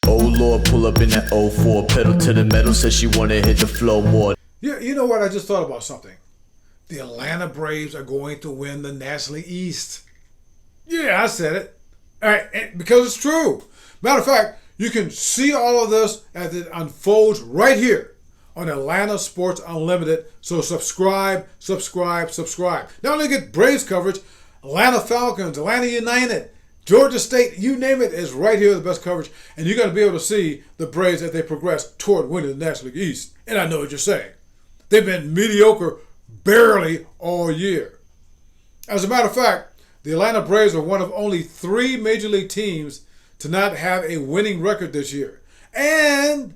Oh Lord, pull up in that '04, pedal to the metal, says she wanna hit the flow more. Yeah, you know what? I just thought about something. The Atlanta Braves are going to win the National League East. Yeah, I said it. All right, because it's true. Matter of fact, you can see all of this as it unfolds right here on Atlanta Sports Unlimited. So subscribe. Not only get Braves coverage, Atlanta Falcons, Atlanta United, Georgia State, you name it, is right here, the best coverage. And you're going to be able to see the Braves as they progress toward winning the National League East. And I know what you're saying. They've been mediocre barely all year. As a matter of fact, the Atlanta Braves are one of only 3 major league teams to not have a winning record this year. And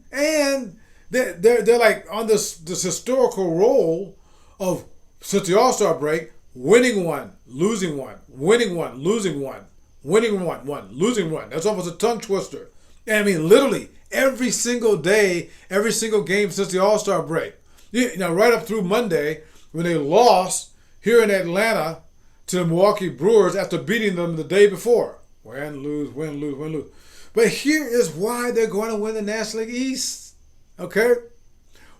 they're like on this historical roll of, since the All-Star break, winning one, losing one, winning one, losing one, winning one, losing one. That's almost a tongue twister. And I mean, literally, every single day, every single game since the All-Star break. You know, right up through Monday, when they lost here in Atlanta to the Milwaukee Brewers after beating them the day before. Win, lose, win, lose, win, lose. But here is why they're going to win the National League East. Okay?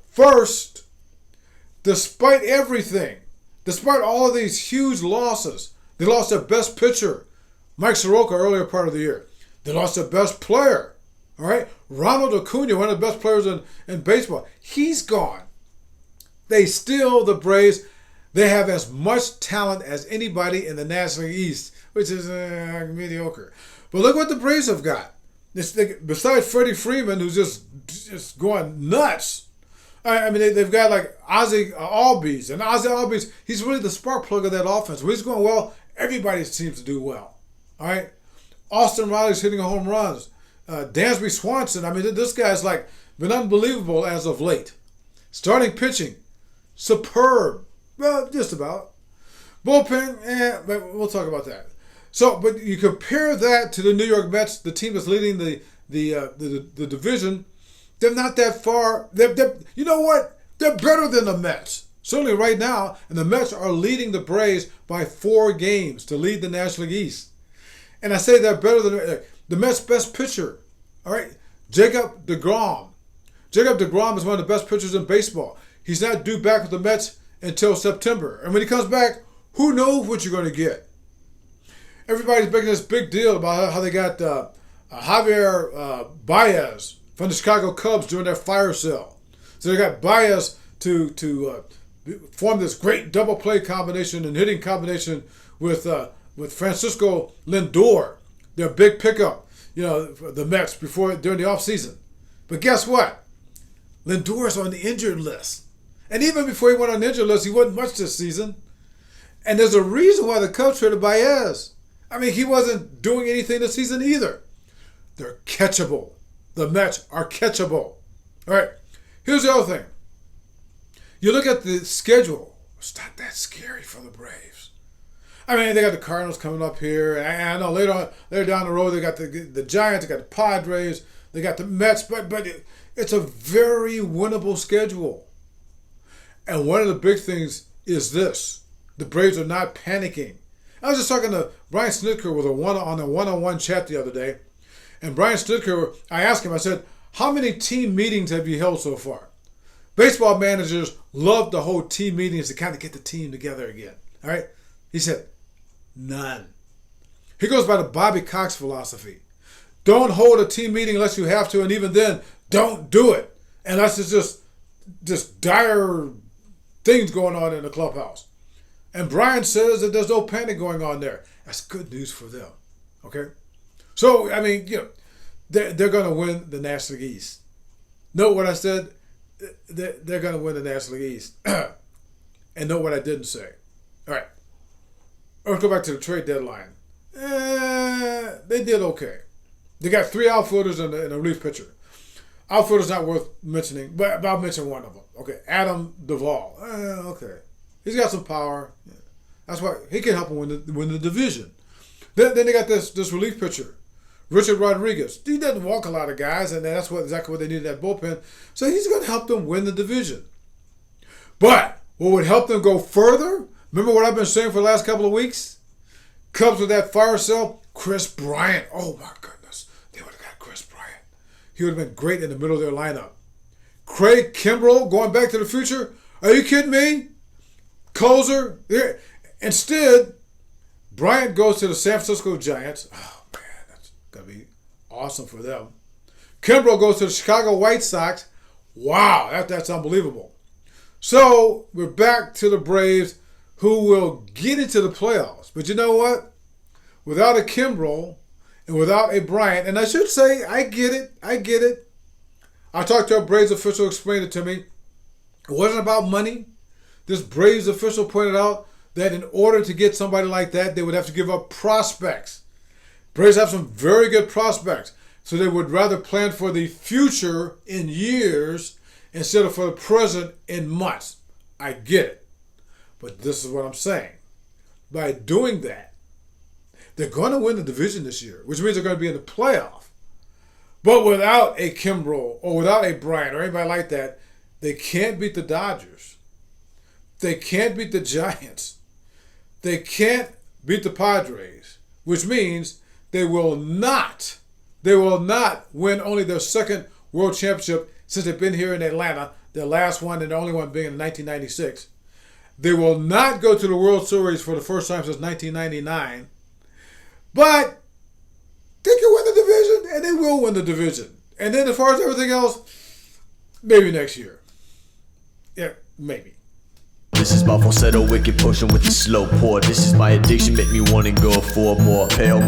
First, despite everything, despite all of these huge losses, they lost their best pitcher, Mike Soroka, earlier part of the year. They lost their best player. All right? Ronald Acuna, one of the best players in baseball. He's gone. The Braves, they have as much talent as anybody in the National League East, which is mediocre. But look what the Braves have got. Besides Freddie Freeman, who's just going nuts. I mean, they've got like Ozzie Albies. And Ozzie Albies, he's really the spark plug of that offense. When he's going well, everybody seems to do well. All right? Austin Riley's hitting home runs. Dansby Swanson, I mean, this guy's like been unbelievable as of late. Starting pitching, superb. Well, just about. Bullpen, but we'll talk about that. So, but you compare that to the New York Mets, the team that's leading the division. They're not that far. You know what? They're better than the Mets. Certainly right now, and the Mets are leading the Braves by 4 games to lead the National League East. And I say they're better than the Mets' best pitcher. All right, Jacob deGrom. Jacob deGrom is one of the best pitchers in baseball. He's not due back with the Mets until September. And when he comes back, who knows what you're going to get? Everybody's making this big deal about how they got Javier Baez from the Chicago Cubs during their fire sale. So they got Baez to form this great double play combination and hitting combination with Francisco Lindor, their big pickup, the Mets during the offseason. But guess what? Lindor's on the injured list. And even before he went on the injured list, he wasn't much this season. And there's a reason why the Cubs traded Baez. I mean, he wasn't doing anything this season either. They're catchable. The Mets are catchable. All right, here's the other thing. You look at the schedule. It's not that scary for the Braves. I mean, they got the Cardinals coming up here. And I know later down the road, they got the Giants, they got the Padres, they got the Mets. But it's a very winnable schedule. And one of the big things is this. The Braves are not panicking. I was just talking to Brian Snitker on a one-on-one chat the other day. And Brian Snitker, I asked him, I said, how many team meetings have you held so far? Baseball managers love to hold team meetings to kind of get the team together again. All right? He said, none. He goes by the Bobby Cox philosophy. Don't hold a team meeting unless you have to, and even then, don't do it unless it's just dire things going on in the clubhouse. And Brian says that there's no panic going on there. That's good news for them. Okay? So, I mean, they're going to win the National League East. Note what I said? They're going to win the National League East. And note what I didn't say. All right. Let's go back to the trade deadline. They did okay. They got 3 outfielders and a relief pitcher. Outfielder's not worth mentioning, but I'll mention one of them. Okay, Adam Duvall. Okay. He's got some power. Yeah. That's why he can help them win the division. Then they got this relief pitcher, Richard Rodriguez. He doesn't walk a lot of guys, and that's exactly what they needed, that bullpen. So he's going to help them win the division. But what would help them go further? Remember what I've been saying for the last couple of weeks? Cubs with that fire sale, Chris Bryant. Oh my goodness. They would have got Chris Bryant. He would have been great in the middle of their lineup. Craig Kimbrell going back to the future. Are you kidding me? Closer. Instead, Bryant goes to the San Francisco Giants. Oh man, that's gonna be awesome for them. Kimbrell goes to the Chicago White Sox. Wow, that's unbelievable. So we're back to the Braves, who will get into the playoffs. But you know what? Without a Kimbrell and without a Bryant, and I should say, I get it. I talked to a Braves official, explained it to me. It wasn't about money. This Braves official pointed out that in order to get somebody like that, they would have to give up prospects. Braves have some very good prospects, so they would rather plan for the future in years instead of for the present in months. I get it. But this is what I'm saying. By doing that, they're going to win the division this year, which means they're going to be in the playoff. But without a Kimbrell or without a Bryant or anybody like that, they can't beat the Dodgers. They can't beat the Giants. They can't beat the Padres, which means they will not win only their second world championship since they've been here in Atlanta, their last one and the only one being in 1996. They will not go to the World Series for the first time since 1999. But they can win the division, and they will win the division. And then as far as everything else, maybe next year. Yeah, maybe. This is my falsetto, wicked potion with the slow pour. This is my addiction, make me wanna go for more. Pale